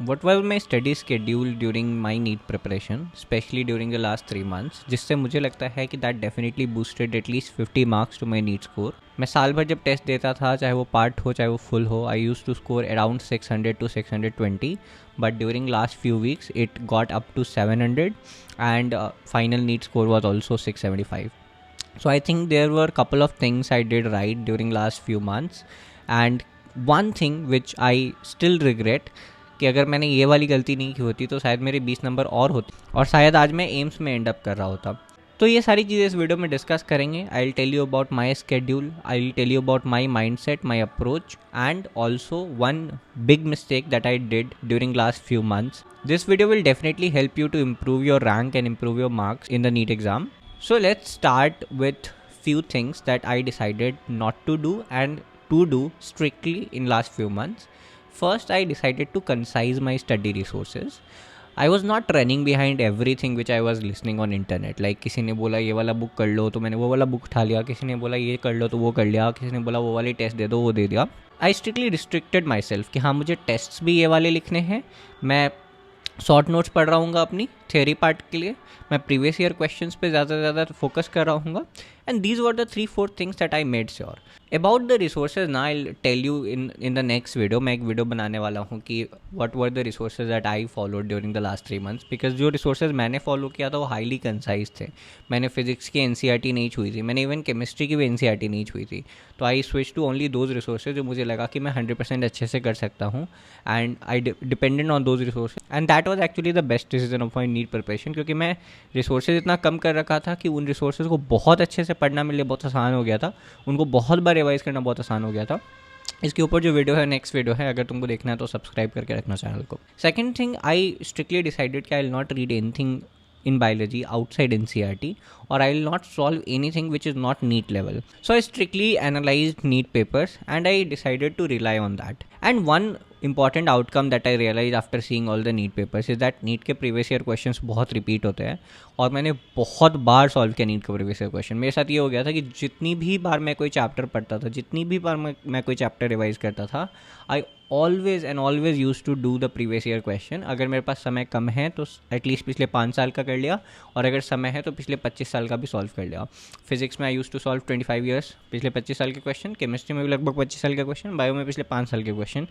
what was my study schedule during my NEET preparation, especially during the last 3 months, जिससे मुझे लगता है कि that definitely boosted at least 50 marks to my NEET score. मैं साल भर जब टेस्ट देता था, चाहे वो पार्ट हो चाहे वो फुल हो, I used to score around 600 to 620, but during last few weeks it got up to 700 and final NEET score was also 675. So I think there were a couple of things I did right during last few months, and one thing which I still regret कि अगर मैंने ये वाली गलती नहीं की होती तो शायद मेरे 20 नंबर और होते और शायद आज मैं एम्स में एंड अप कर रहा होता. तो ये सारी चीज़ें इस वीडियो में डिस्कस करेंगे. I will tell you about my schedule, I will tell you about my mindset, my approach, and also one big mistake that I did during last few months. This video will definitely help you to improve your rank and improve your marks in the NEET exam. So let's start with few things that I decided not to do and to do strictly in last few months. First, I decided to concise my study resources. I was not running behind everything which I was listening on internet. Like किसी ने बोला ये वाला book कर लो तो मैंने वो वाला बुक उठा लिया, किसी ने बोला ये कर लो तो वो कर लिया, किसी ने बोला वो वाले टेस्ट दे दो वो दे दिया. I strictly restricted myself कि हाँ मुझे टेस्ट्स भी ये वाले लिखने हैं. मैं शॉर्ट नोट्स पढ़ रहा हूँ अपनी थियोरी पार्ट के लिए. मैं प्रीवियस ईयर क्वेश्चंस पे ज़्यादा से ज़्यादा फोकस कर रहा हूँ. And these were the 3-4 things that I made sure. About the resources ना I tell you in the next video. मैं एक वीडियो बनाने वाला हूँ कि what were the resources that I followed during the last 3 months, because जो resources मैंने follow किया था वो हाईली कंसाइज थे. मैंने फिजिक्स की NCERT नहीं छुई थी, मैंने इवन केमिस्ट्री की भी NCERT नहीं छुई थी. तो I switch to only those resources जो मुझे लगा कि मैं 100% अच्छे से कर सकता हूँ. And I depended on those resources and that was actually the best decision of my NEET preparation, क्योंकि मैं रिसोर्सेज इतना कम कर रखा था कि उन रिसोर्सेज को बहुत अच्छे से पढ़ना मेरे लिए बहुत आसान हो गया था. उनको बहुत बार रिवाइज करना बहुत आसान हो गया था. इसके ऊपर जो वीडियो है नेक्स्ट वीडियो है, अगर तुमको देखना है तो सब्सक्राइब करके रखना चैनल को. Second thing, I strictly decided कि I will not read anything in biology outside NCERT, or I will not solve anything which is not NEET level. So I strictly analyzed NEET papers and I decided to rely on that. And one important outcome that I realized after seeing all the NEET papers is that NEET के previous year questions बहुत repeat होते हैं और मैंने बहुत बार solve किया NEET का previous year question. मेरे साथ ये हो गया था कि जितनी भी बार मैं कोई चैप्टर पढ़ता था, जितनी भी बार मैं कोई चैप्टर रिवाइज करता था, I always use to do the previous year question. अगर मेरे पास समय कम है तो एटलीस्ट पिछले 5 साल का कर लिया, और अगर समय है तो पिछले 25 साल का भी सॉल्व कर लिया. फिजिक्स में आई यूज टू सॉल्व 25 ईयर्स, पिछले 25 साल के क्वेश्चन. केमिस्ट्री में भी लगभग 25 साल का क्वेश्चन. बायो में पिछले 5 साल के question.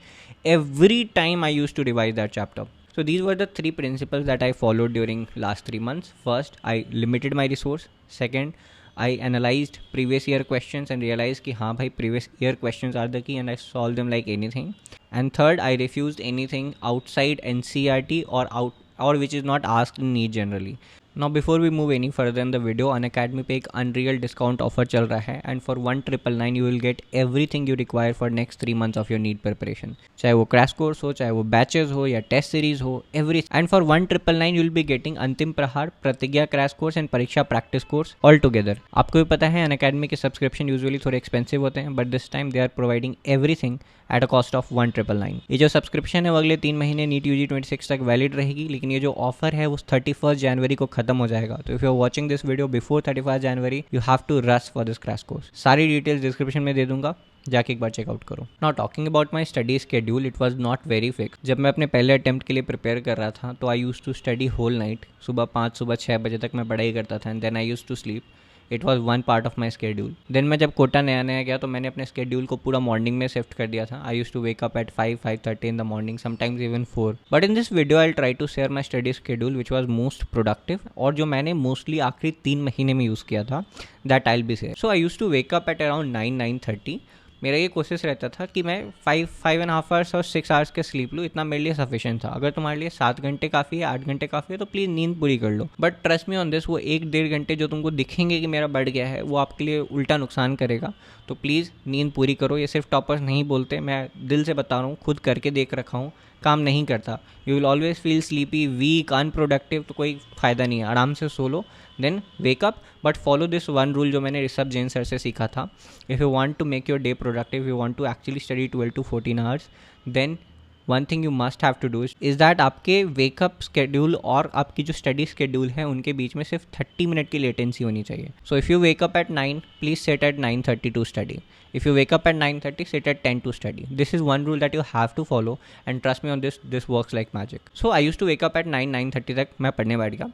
Every time I use to revise that chapter. So these were the 3 principles that I followed during last 3 months. First, I limited my resource. Second, I analyzed previous year questions and realized कि हाँ भाई previous year questions are the key and I solved them like anything. And third, I refused anything outside NCERT or which is not asked in NEET generally. Now before we move any further in the video, Unacademy पे एक unreal discount offer चल रहा है and for 1999 you will get everything you require for next 3 months of your NEET preparation. चाहे वो crash course हो, चाहे वो batches हो या test series हो, every and for 1999 you will be getting अंतिम प्रहार, प्रतिज्ञा crash course and परीक्षा practice course all together. आपको भी पता है Unacademy के subscription usually थोड़े expensive होते हैं, but this time they are providing everything at a cost of 1999. ये जो सब्सक्रिप्शन है वो अगले 3 महीने NEET UG 26 तक वैलिड रहेगी, लेकिन ये जो ऑफर है वो 31 जनवरी को खत्म हो जाएगा. तो if you are watching this video before 31 January you have to rush for this crash course. सारी डिटेल्स डिस्क्रिप्शन में दे दूंगा, जाके एक बार चेकआउट करो. Now talking about my study schedule, it was not very fix. जब मैं अपने पहले अटेम्प्ट के लिए प्रिपेयर कर रहा था तो I use to study whole night. सुबह 5 सुबह 6 बजे तक मैं पढ़ाई करता था and then I use to sleep. It was one part of my schedule. Then मैं जब कोटा नया गया तो मैंने अपने स्केड्यूल को पूरा मॉर्निंग में शिफ्ट कर दिया था. I use to wake up at 5-5:30 in the morning, sometimes even 4. But in this video I try to share my study schedule which was most productive और जो मैंने मोस्टली आखिरी 3 महीने में यूज़ किया था, that I will be share. So I use to wake up at around 9-9:30. मेरा ये कोशिश रहता था कि मैं 5.5 आवर्स और 6 आवर्स के स्लीप लूँ, इतना मेरे लिए सफिशिएंट था. अगर तुम्हारे लिए 7 घंटे काफ़ी है, 8 घंटे काफ़ी है तो प्लीज़ नींद पूरी कर लो. But trust me on this, वो 1-1.5 घंटे जो तुमको दिखेंगे कि मेरा बढ़ गया है वो आपके लिए उल्टा नुकसान करेगा. तो प्लीज़ नींद पूरी करो. ये सिर्फ टॉपर्स नहीं बोलते, मैं दिल से बता रहा हूँ, खुद करके देख रखा हूँ, काम नहीं करता. You will always feel sleepy, weak, unproductive. तो कोई फ़ायदा नहीं है. आराम से सो लो, then wake up, but follow this one rule जो मैंने ऋषभ जैन सर से सीखा था. If you want to make your day productive, you want to actually study 12 to 14 hours, then one thing you must have to do is that आपके wake up schedule और आपकी जो study schedule है उनके बीच में सिर्फ 30 मिनट की लेटेंसी होनी चाहिए. So if you wake up at 9, please set at 9:30 to study. If you wake up at 9:30, sit at 10 to study. This is one rule that you have to follow, and trust me on this, this works like magic. So I used to wake up at 9:30 तक मैं पढ़ने बैठ गया.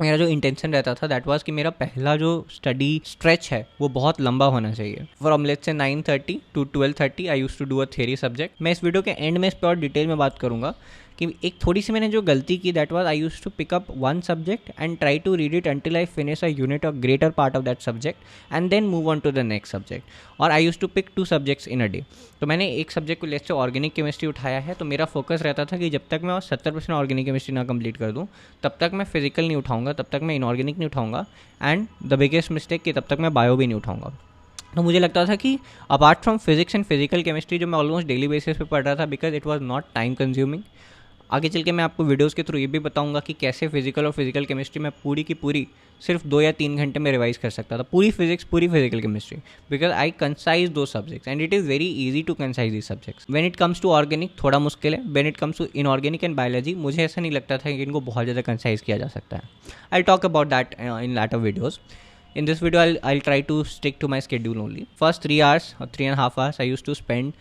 मेरा जो intention रहता था that was कि मेरा पहला जो स्टडी स्ट्रेच है वो बहुत लंबा होना चाहिए. From let's say 9:30 to 12:30 I used to do a theory subject. मैं इस वीडियो के एंड में इस पर और डिटेल में बात करूंगा कि एक थोड़ी सी मैंने जो गलती की that was I used to pick up one subject and try to read it until I finish a unit और greater part of that subject and then move on to the next subject. और I used to pick 2 subjects in a day. तो मैंने एक subject को let's say organic chemistry उठाया है, तो मेरा फोकस रहता था कि जब तक मैं 70% ऑर्गेनिक केमिस्ट्री ना कंप्लीट कर दूँ तब तक मैं फिजिकल नहीं उठाऊंगा, तब तक मैं इनऑर्गेनिक नहीं उठाऊंगा, एंड द बिगेस्ट मिस्टेक कि तब तक मैं बायो भी नहीं उठाऊंगा. तो मुझे लगता था कि apart from physics and physical chemistry जो मैं ऑलमोस्ट डेली बेसिस पे पढ़ रहा था, because it was not time consuming. आगे चल के मैं आपको वीडियोस के थ्रू ये भी बताऊंगा कि कैसे फिजिकल और फिजिकल केमिस्ट्री में पूरी की पूरी सिर्फ 2 या 3 घंटे में रिवाइज कर सकता था, पूरी फिजिक्स पूरी physical chemistry, because I concise दो subjects and it is very easy to concise these subjects. When it comes to organic थोड़ा मुश्किल है. When it comes to inorganic and biology मुझे ऐसा नहीं लगता था कि इनको बहुत ज़्यादा कंसाइज किया जा सकता है. I talk about that in later videos. In this video, I'll try to stick to my schedule only. First 3 hours or 3.5 hours I used to spend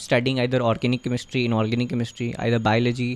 studying either organic chemistry, inorganic chemistry, either biology,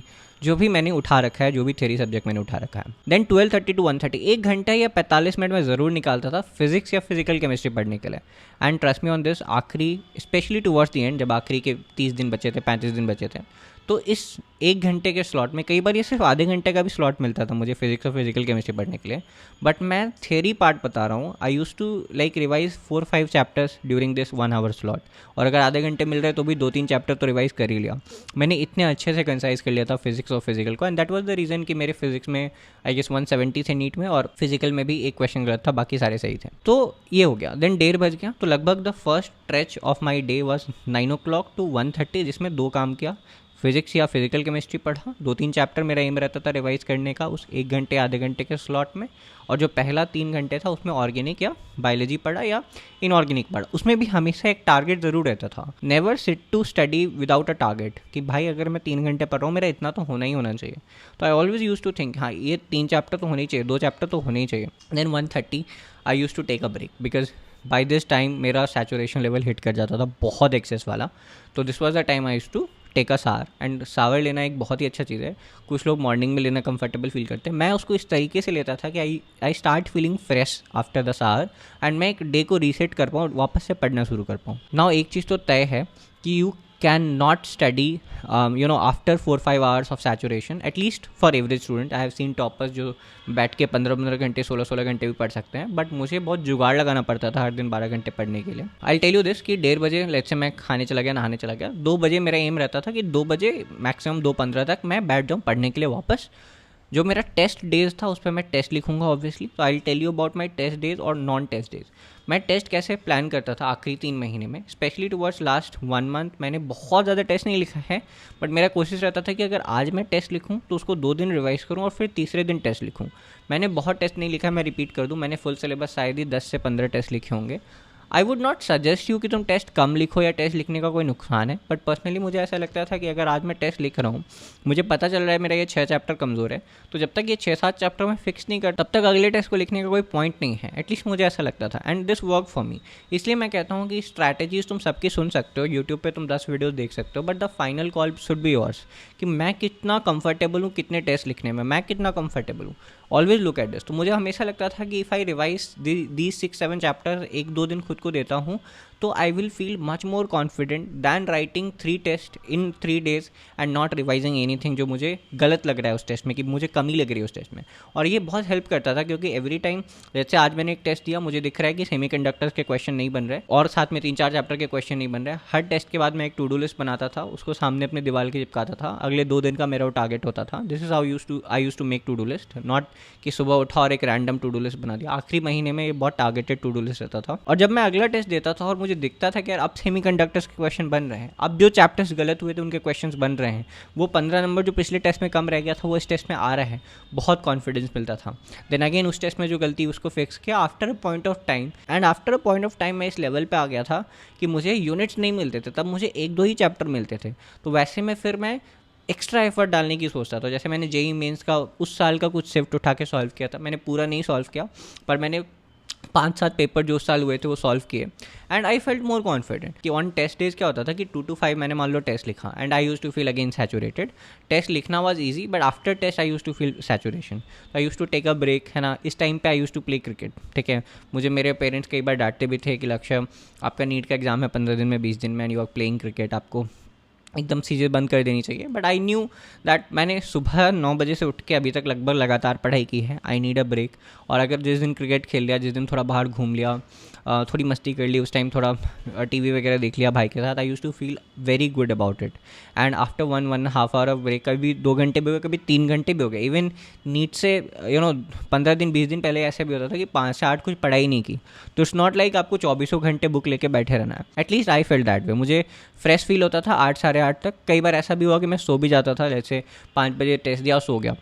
जो भी मैंने उठा रखा है, जो भी theory subject मैंने उठा रखा है. देन 12:30 to 1:30 1 घंटा या 45 मिनट में ज़रूर निकालता था फिजिक्स या फिजिकल केमिस्ट्री पढ़ने के लिए. And trust me on this, आखिरी स्पेशली टुवर्ड्स द एंड जब आखिरी के 30 दिन बचे थे, 35 दिन बचे थे, तो इस 1 घंटे के स्लॉट में कई बार ये सिर्फ आधे घंटे का भी स्लॉट मिलता था मुझे फिजिक्स और फिजिकल केमिस्ट्री पढ़ने के लिए. बट मैं थियरी पार्ट बता रहा हूँ. I use to like revise 4-5 chapters during this 1 hour slot. और अगर आधे घंटे मिल रहे तो भी 2-3 चैप्टर तो रिवाइज कर ही लिया. मैंने इतने अच्छे से कंसाइज कर लिया था फिजिक्स और फिजिकल को, and that was the reason कि मेरे फिजिक्स में आई गेस 170 थे नीट में, और फिजिकल में भी एक क्वेश्चन गलत था, बाकी सारे सही थे. तो ये हो गया. देन 1:30 बज गया, तो लगभग the first stretch of my day was 9 o'clock to 1:30, जिसमें 2 काम किया. फिजिक्स या फिजिकल केमिस्ट्री पढ़ा, 2-3 चैप्टर मेरा एम रहता था रिवाइज करने का उस 1 घंटे आधे घंटे के स्लॉट में. और जो पहला 3 घंटे था उसमें ऑर्गेनिक या बायोलॉजी पढ़ा या इनऑर्गेनिक पढ़ा. उसमें भी हमेशा एक टारगेट ज़रूर रहता था. Never sit to study without a target कि भाई अगर मैं 3 घंटे पढ़ रहा हूँ मेरा इतना तो होना ही होना चाहिए. तो I always use to think हाँ ये 3 चैप्टर तो होने ही चाहिए, 2 चैप्टर तो होने ही चाहिए. Then 1:30 I use to take a break because by this time मेरा सैचुरेशन लेवल हिट कर जाता था बहुत एक्सेस वाला. तो this was the time I use to take a shower. And shower लेना एक बहुत ही अच्छा चीज़ है. कुछ लोग मॉर्निंग में लेना कंफर्टेबल फील करते हैं. मैं उसको इस तरीके से लेता था कि I start feeling fresh after the shower, and मैं एक डे को रीसेट कर पाऊँ और वापस से पढ़ना शुरू कर पाऊँ. नाउ एक चीज़ तो तय है कि you can not study after 4-5 hours of saturation, at least for average student. I have seen toppers जो बैठ के 15-15 घंटे 16-16 घंटे भी पढ़ सकते हैं. बट मुझे बहुत जुगाड़ लगाना पड़ता था हर दिन 12 घंटे पढ़ने के लिए. आई टेल यू दिस कि 1:30 बजे लेट्स से मैं खाने चला गया, नहाने चला गया, 2 बजे मेरा एम रहता था कि 2 बजे मैक्सिमम 2:15 तक मैं बैठ जाऊँ पढ़ने के लिए वापस. जो मेरा टेस्ट डेज था उस पर मैं टेस्ट लिखूंगा ऑब्वियसली. तो I tell you about my test days और नॉन टेस्ट डेज. मैं टेस्ट कैसे प्लान करता था आखिरी 3 महीने में, स्पेशली टुवर्ड्स लास्ट 1 month मैंने बहुत ज़्यादा टेस्ट नहीं लिखा है. बट मेरा कोशिश रहता था कि अगर आज मैं टेस्ट लिखूं तो उसको 2 दिन रिवाइज करूं और फिर तीसरे दिन टेस्ट लिखूं. मैंने बहुत टेस्ट नहीं लिखा, मैं रिपीट कर दूं. मैंने फुल सिलेबस शायद ही 10 से 15 टेस्ट लिखे होंगे. I would not suggest you कि तुम टेस्ट कम लिखो या टेस्ट लिखने का कोई नुकसान है. बट पर्सनली मुझे ऐसा लगता था कि अगर आज मैं टेस्ट लिख रहा हूँ, मुझे पता चल रहा है मेरा ये 6 चैप्टर कमज़ोर है, तो जब तक ये 6-7 चैप्टर में फिक्स नहीं कर तब तक अगले टेस्ट को लिखने का कोई पॉइंट नहीं है. एटलीस्ट मुझे ऐसा लगता था, and this work for me. इसलिए मैं कहता हूँ कि स्ट्रैटेजीज तुम सबकी सुन सकते हो, यूट्यूब पे तुम 10 वीडियोस देख सकते हो, but the final call should be yours कि मैं कितना कंफर्टेबल हूँ कितने टेस्ट लिखने में, मैं कितना कंफर्टेबल हूँ. Always look at this. तो मुझे हमेशा लगता था कि if I revise these 6-7 chapter 1-2 दिन खुद को देता हूँ तो I will feel much more confident than writing 3 test in 3 days and not revising anything जो मुझे गलत लग रहा है उस टेस्ट में, कि मुझे कमी लग रही है उस टेस्ट में. और ये बहुत हेल्प करता था क्योंकि एवरी टाइम जैसे आज मैंने एक टेस्ट दिया, मुझे दिख रहा है कि सेमीकंडक्टर्स के क्वेश्चन नहीं बन रहे और साथ में 3-4 चैप्टर के क्वेश्चन नहीं बन रहे. हर टेस्ट के बाद मैं एक टू डू लिस्ट बनाता था, उसको सामने अपने दीवार के चिपकाता था. अगले 2 दिन का मेरा वो टारगेट होता था. This is how I use to make to do list, not कि सुबह उठा और एक रैंडम टू डू लिस्ट बना दिया. आखिरी महीने में ये बहुत टारगेटेड टू डू लिस्ट रहता था. और जब मैं अगला टेस्ट देता था और मुझे मुझे दिखता था कि यार अब सेमीकंडक्टर्स के क्वेश्चन बन रहे हैं, अब जो चैप्टर्स गलत हुए थे उनके क्वेश्चंस बन रहे हैं, वो 15 नंबर जो पिछले टेस्ट में कम रह गया था वो इस टेस्ट में आ रहा है, बहुत कॉन्फिडेंस मिलता था। देन अगेन उस टेस्ट में जो गलती उसको फिक्स किया after a point of time, and after a point of time मैं इस लेवल पे आ गया था कि मुझे यूनिट्स नहीं मिलते थे, तब मुझे 1-2 ही चैप्टर मिलते थे। तो वैसे में फिर मैं एक्स्ट्रा एफर्ट डालने की सोचता था। जैसे मैंने जेई मेंस का उस साल का कुछ शिफ्ट उठा के सॉल्व किया था, मैंने पूरा नहीं सॉल्व किया, पर मैंने 5-7 पेपर जो उस साल हुए थे वो सॉल्व किए, and I felt more confident कि ऑन टेस्ट डेज क्या होता था कि 2 to 5 मैंने मान लो टेस्ट लिखा, and I use to feel again saturated. Test लिखना was easy, but after test I use to feel saturation. I use to take a break, है ना। इस टाइम पे I use to play cricket, ठीक है। मुझे मेरे पेरेंट्स कई बार डांटते भी थे कि लक्ष्य आपका नीट का एग्जाम है 15 दिन में, 20 दिन में, and you are playing cricket, आपको एकदम चीज़ें बंद कर देनी चाहिए। बट आई न्यू दैट मैंने सुबह 9 बजे से उठ के अभी तक लगभग लगातार पढ़ाई की है, आई नीड अ ब्रेक। और अगर जिस दिन क्रिकेट खेल लिया, जिस दिन थोड़ा बाहर घूम लिया, थोड़ी मस्ती कर ली, उस टाइम थोड़ा टीवी वगैरह देख लिया भाई के साथ, I use to feel very good about it. And after 1-1.5 hour of break, कभी 2 घंटे भी हो गए, कभी 3 घंटे भी हो गए। इवन नीट से 15 दिन 20 दिन पहले ऐसे भी होता था कि 5 से 8 कुछ पढ़ाई नहीं की। तो इट्स नॉट लाइक आपको 24 घंटे बुक लेके बैठे रहना है। At least I felt that way, मुझे फ्रेश फील होता था 8 साढ़े 8 तक। कई बार ऐसा भी हुआ कि मैं सो भी जाता था, जैसे 5 बजे टेस्ट दिया, सो गया,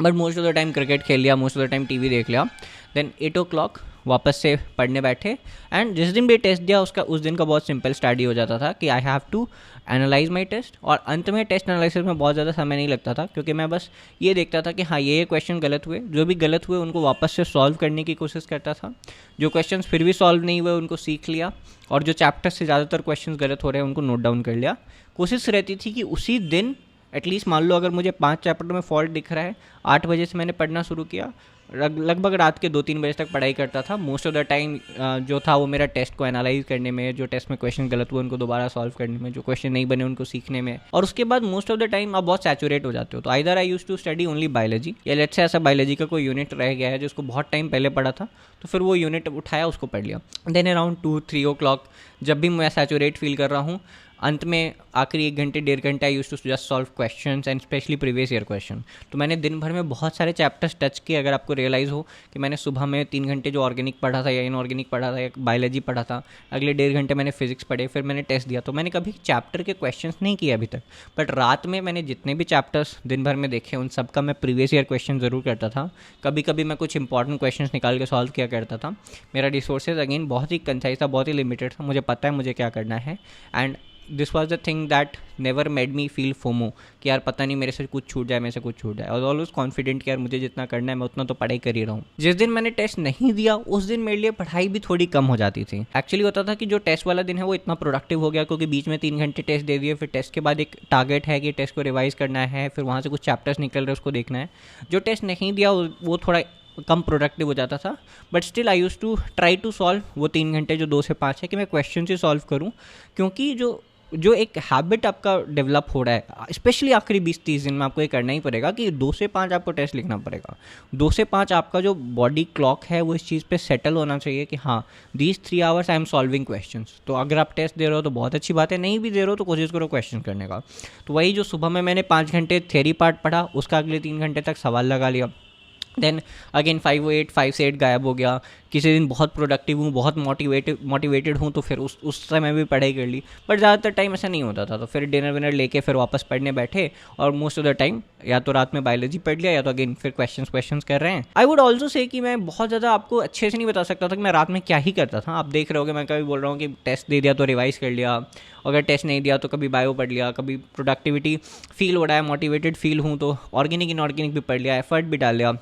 but most of the time cricket खेल लिया, most of the time TV देख लिया। देन 8 o'clock वापस से पढ़ने बैठे, एंड जिस दिन भी टेस्ट दिया उसका उस दिन का बहुत सिंपल स्टडी हो जाता था कि I have to analyse my test. और अंत में टेस्ट एनालिसिस में बहुत ज़्यादा समय नहीं लगता था, क्योंकि मैं बस ये देखता था कि हाँ ये क्वेश्चन गलत हुए, जो भी गलत हुए उनको वापस से सॉल्व करने की कोशिश करता था। जो क्वेश्चन फिर भी सॉल्व नहीं हुए उनको सीख लिया, और जो चैप्टर से ज़्यादातर क्वेश्चन गलत हो रहे हैं उनको नोट डाउन कर लिया। कोशिश रहती थी कि उसी दिन एटलीस्ट मान लो अगर मुझे 5 चैप्टर में फॉल्ट दिख रहा है, 8 बजे से मैंने पढ़ना शुरू किया, लगभग रात के 2-3 बजे तक पढ़ाई करता था। मोस्ट ऑफ द टाइम जो था वो मेरा टेस्ट को एनालाइज करने में, जो टेस्ट में क्वेश्चन गलत हुए उनको दोबारा सॉल्व करने में, जो क्वेश्चन नहीं बने उनको सीखने में। और उसके बाद मोस्ट ऑफ द टाइम आप बहुत सैचुरेट हो जाते हो। तो either I use to study only biology, या लेट्स से ऐसा बायोलॉजी का कोई यूनिट रह गया है जिसको बहुत टाइम पहले पढ़ा था, तो फिर वो यूनिट उठाया, उसको पढ़ लिया। देन अराउंड 2-3 o'clock जब भी मैं सैचुरेट फील कर रहा हूँ, अंत में आखिरी 1 घंटे 1.5 घंटे I use to just solve questions, and specially previous year question. तो मैंने दिन भर में बहुत सारे चैप्टर्स टच किए। अगर आपको रियलाइज़ हो कि मैंने सुबह में 3 घंटे जो ऑर्गेनिक पढ़ा था या इनऑर्गेनिक पढ़ा था या बायोलॉजी पढ़ा था, अगले 1.5 घंटे मैंने फिजिक्स पढ़े, फिर मैंने टेस्ट दिया। तो मैंने कभी चैप्टर के क्वेश्चंस नहीं किए अभी तक, बट रात में मैंने जितने भी चैप्टर्स दिन भर में देखे उन सब का मैं प्रीवियस ईयर क्वेश्चन ज़रूर करता था। कभी कभी मैं कुछ इंपॉर्टेंट क्वेश्चन निकाल के सॉल्व किया करता था। मेरा रिसोर्सेज अगेन बहुत ही कंसाइज था, बहुत ही लिमिटेड था, मुझे पता है मुझे क्या करना है। And this was the thing that never made me feel FOMO कि यार पता नहीं मेरे से कुछ छूट जाए, मेरे से कुछ छूट जाए। और ऑलवेज कॉन्फिडेंट कि यार मुझे जितना करना है मैं उतना तो पढ़ाई कर ही रहा हूँ। जिस दिन मैंने टेस्ट नहीं दिया उस दिन मेरे लिए पढ़ाई भी थोड़ी कम हो जाती थी। एक्चुअली होता था कि जो टेस्ट वाला दिन है वो इतना प्रोडक्टिव हो गया क्योंकि बीच में 3 घंटे टेस्ट दे दिए, फिर टेस्ट के बाद एक टारगेट है कि टेस्ट को रिवाइज करना है, फिर वहाँ से कुछ चैप्टर्स निकल रहे उसको देखना है। जो टेस्ट नहीं दिया वो थोड़ा कम प्रोडक्टिव हो जाता था, but still I use to try to solve वो 3 घंटे जो 2 से 5 है कि मैं क्वेश्चन से सॉल्व करूँ। क्योंकि जो एक हैबिट आपका डेवलप हो रहा है, स्पेशली आखिरी 20-30 दिन में आपको ये करना ही पड़ेगा कि 2 से 5 आपको टेस्ट लिखना पड़ेगा। 2 से 5 आपका जो बॉडी क्लॉक है वो इस चीज़ पे सेटल होना चाहिए कि हाँ these 3 hours I am solving questions. तो अगर आप टेस्ट दे रहे हो तो बहुत अच्छी बात है, नहीं भी दे रहे हो तो कोशिश करो क्वेश्चन करने का। तो वही जो सुबह में मैंने 5 घंटे थ्योरी पार्ट पढ़ा, उसका अगले 3 घंटे तक सवाल लगा लिया। देन अगेन 5 से 8 गायब हो गया। किसी दिन बहुत प्रोडक्टिव हूँ, बहुत मोटिवेटेड हूँ तो फिर उस समय भी पढ़ाई कर ली, बट ज़्यादातर टाइम ऐसा नहीं होता था। तो फिर डिनर विनर लेके फिर वापस पढ़ने बैठे, और मोस्ट ऑफ द टाइम या तो रात में बायोलॉजी पढ़ लिया या तो अगेन फिर क्वेश्चंस कर रहे हैं। आई वुड ऑल्सो से कि मैं बहुत ज़्यादा आपको अच्छे से नहीं बता सकता था कि मैं रात में क्या ही करता था। आप देख रहे होगे मैं कभी बोल रहा हूँ कि टेस्ट दे दिया तो रिवाइज कर लिया, अगर टेस्ट नहीं दिया तो कभी बायो पढ़ लिया, कभी प्रोडक्टिविटी फील हो रहा है, मोटिवेटेड फील हूँ तो ऑर्गेनिक इनऑर्गेनिक भी पढ़ लिया, एफर्ट भी डाल लिया।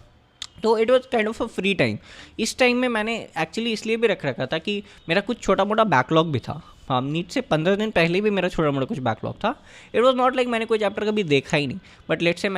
तो it was kind of a free time. इस टाइम में मैंने एक्चुअली इसलिए भी रख रखा था कि मेरा कुछ छोटा मोटा बैकलॉग भी था। हाँ, नीट से 15 दिन पहले भी मेरा छोटा मोटा कुछ बैकलॉग था। इट वॉज नॉट लाइक मैंने कोई चैप्टर कभी देखा ही नहीं, बट लेट से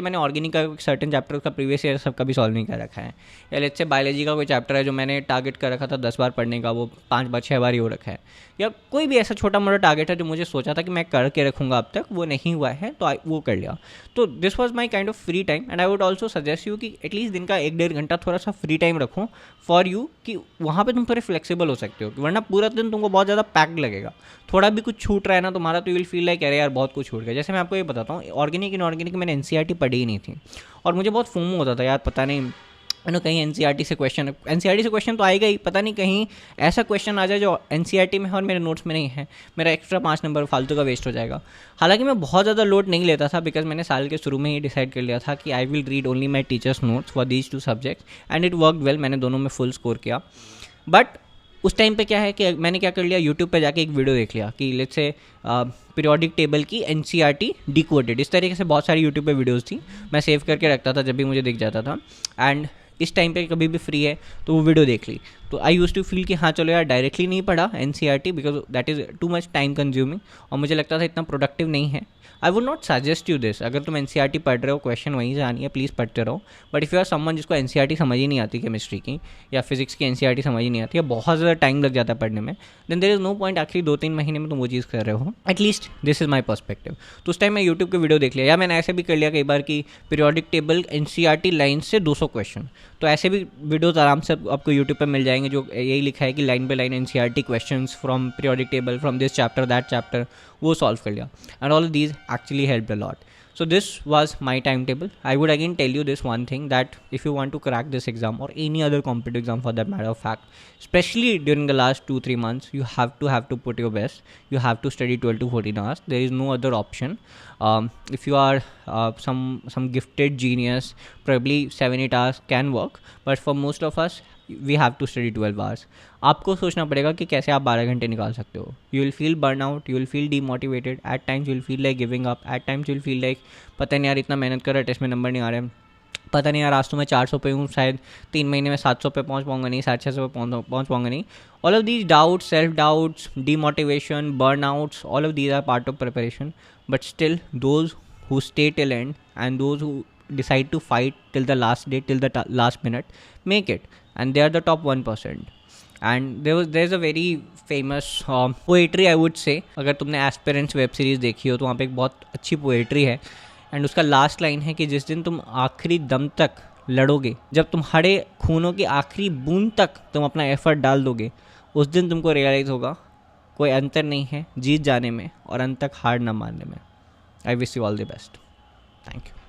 मैंने ऑर्गेनिक का सर्टेन चैप्टर का प्रीवियस ईयर सब कभी सॉल्व नहीं कर रखा है, या लेट से बायोलॉजी का कोई चैप्टर है जो मैंने टारगेट कर रखा था 10 बार पढ़ने का, वो 5 बार 6 बार ही हो रखा है, या कोई भी ऐसा छोटा मोटा टारगेट है जो मुझे सोचा था कि मैं करके रखूँगा अब तक वो नहीं हुआ है तो वो कर लिया। तो this was my kind of free time. And I would also suggest you कि एटलीस्ट दिन का 1-1.5 घंटा थोड़ा सा फ्री टाइम रखो फॉर यू, कि वहाँ पे तुम थोड़े फ्लेक्सिबल हो सकते हो, वरना पूरा दिन तुमको बहुत ज़्यादा पैक्ड लगेगा। थोड़ा भी कुछ छूट रहा है ना तुम्हारा तो यू विल फील लाइक अरे यार बहुत कुछ छूट गया। जैसे मैं आपको ये बताता हूँ, ऑर्गेनिक इनऑर्गेनिक मैंने एनसीईआरटी पढ़ी ही नहीं थी और मुझे बहुत फोमो होता था यार, पता नहीं कहीं एनसीईआरटी से क्वेश्चन तो आएगा ही, पता नहीं कहीं ऐसा क्वेश्चन आ जाए जो एनसीईआरटी में है और मेरे नोट्स में नहीं है, मेरा एक्स्ट्रा 5 नंबर फालतू का वेस्ट हो जाएगा। हालांकि मैं बहुत ज़्यादा लोड नहीं लेता था, बिकॉज मैंने साल के शुरू में ही डिसाइड कर लिया था कि I will read only my teachers notes for these 2 subjects, and it work well. मैंने दोनों में फुल स्कोर किया। बट उस टाइम पे क्या है कि मैंने क्या कर लिया, यूट्यूब पे जाके एक वीडियो देख लिया कि लेट्स से पीरियोडिक टेबल की एनसीईआरटी डिकोडेड, इस तरीके से बहुत सारी यूट्यूब पे वीडियोस थी, मैं सेव करके रखता था जब भी मुझे दिख जाता था। एंड इस टाइम पे कभी भी फ्री है तो वो वीडियो देख ली, तो आई यूज़ टू फील कि हाँ चलो यार डायरेक्टली नहीं पढ़ा NCERT, because that is too much time consuming, और मुझे लगता था इतना प्रोडक्टिव नहीं है। I would not suggest you this, अगर तुम एनसीईआरटी पढ़ रहे हो, क्वेश्चन वहीं से आनी है, प्लीज़ पढ़ते रहो। But if you are someone जिसको एनसीईआरटी समझ ही नहीं आती केमिस्ट्री की या फिजिक्स की एनसीईआरटी समझ ही नहीं आती, या बहुत ज़्यादा टाइम लग जाता है पढ़ने में, then there is no point आखिरी 2-3 महीने में तुम वो चीज़ कर रहे हो। At least this is my perspective. तो उस टाइम मैं यूट्यूब के वीडियो देख लिया, या मैंने ऐसे भी कर लिया कई बार कि पीरियोडिक टेबल एनसीईआरटी लाइन से 200 क्वेश्चन, तो ऐसे भी वीडियोज़ आराम से आपको यूट्यूब पर मिल जाएंगे जो यही लिखा है कि line by line NCERT questions from periodic table from this chapter that chapter, वो सॉल्व कर लिया। And all these actually helped a lot. So this was my timetable. I would again tell you this one thing, that if you want to crack this exam or any other competitive exam for that matter of fact, especially during the last 2-3 months, you have to put your best. You have to study 12 to 14 hours. There is no other option. If you are some gifted genius, probably 7-8 hours can work, but for most of us we have to study 12 hours. आपको सोचना पड़ेगा कि कैसे आप 12 घंटे निकाल सकते हो. You will feel burnout, you will feel demotivated, at times you will feel like giving up, at times you will feel like पता नहीं यार इतना मेहनत कर रहा है, टेस्ट में नंबर नहीं आ रहे हैं, पता नहीं यार आज तो मैं 400 पे हूँ, शायद 3 महीने में 700 पे पहुँच पाऊँगा नहीं, 650 पे पहुँच पाऊँगा नहीं. All of these doubts, self-doubts, demotivation, burnouts, all of these are part of preparation. But still, those who stay till end and those who decide to fight till the last day, till the last minute, make it. And they are the top 1%. And there's a very famous poetry I would say. अगर तुमने aspirants web series देखी हो तो वहाँ पे एक बहुत अच्छी पोएट्री है, एंड उसका लास्ट लाइन है कि जिस दिन तुम आखिरी दम तक लड़ोगे, जब तुम्हारे खूनों की आखिरी बूंद तक तुम अपना एफर्ट डाल दोगे, उस दिन तुमको रियलाइज़ होगा कोई अंतर नहीं है जीत जाने में और अंत तक हार ना मानने में. I wish you all the best. Thank you.